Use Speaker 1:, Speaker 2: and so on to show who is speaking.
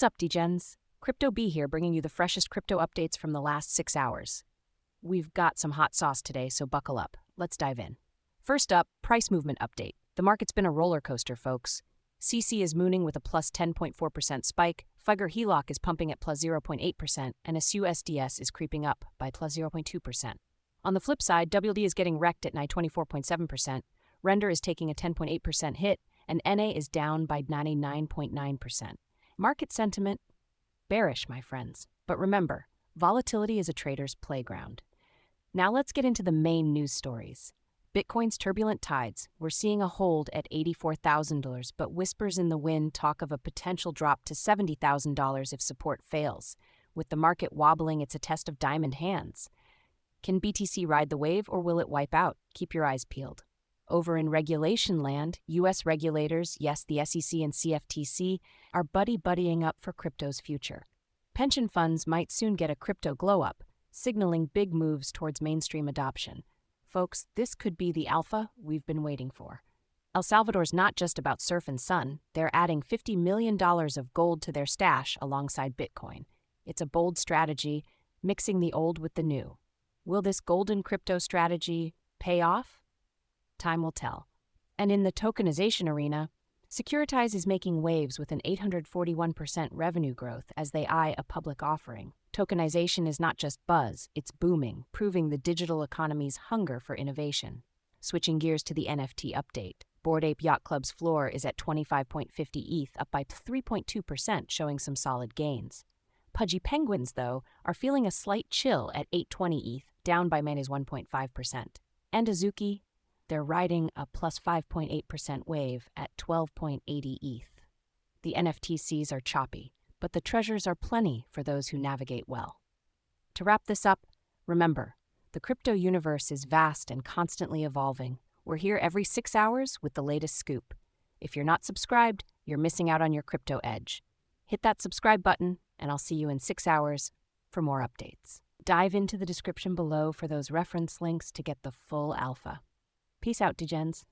Speaker 1: What's up, Degens? Crypto B here, bringing you the freshest crypto updates from the last 6 hours. We've got some hot sauce today, so buckle up. Let's dive in. First up, price movement update. The market's been a roller coaster, folks. CC is mooning with a plus 10.4% spike, Fugger HELOC is pumping at plus 0.8%, and SUSDS is creeping up by plus 0.2%. On the flip side, WD is getting wrecked at 24.7%, Render is taking a 10.8% hit, and NA is down by 99.9%. Market sentiment? Bearish, my friends. But remember, volatility is a trader's playground. Now let's get into the main news stories. Bitcoin's turbulent tides. We're seeing a hold at $84,000, but whispers in the wind talk of a potential drop to $70,000 if support fails. With the market wobbling, it's a test of diamond hands. Can BTC ride the wave, or will it wipe out? Keep your eyes peeled. Over in regulation land, U.S. regulators, yes, the SEC and CFTC, are buddying up for crypto's future. Pension funds might soon get a crypto glow-up, signaling big moves towards mainstream adoption. Folks, this could be the alpha we've been waiting for. El Salvador's not just about surf and sun. They're adding $50 million of gold to their stash alongside Bitcoin. It's a bold strategy, mixing the old with the new. Will this golden crypto strategy pay off? Time will tell. And in the tokenization arena, Securitize is making waves with an 841% revenue growth as they eye a public offering. Tokenization is not just buzz, it's booming, proving the digital economy's hunger for innovation. Switching gears to the NFT update, Bored Ape Yacht Club's floor is at 25.50 ETH, up by 3.2%, showing some solid gains. Pudgy Penguins, though, are feeling a slight chill at 820 ETH, down by -1.5%. And Azuki, they're riding a plus 5.8% wave at 12.80 ETH. The NFTCs are choppy, but the treasures are plenty for those who navigate well. To wrap this up, remember, the crypto universe is vast and constantly evolving. We're here every 6 hours with the latest scoop. If you're not subscribed, you're missing out on your crypto edge. Hit that subscribe button, and I'll see you in 6 hours for more updates. Dive into the description below for those reference links to get the full alpha. Peace out, Degens.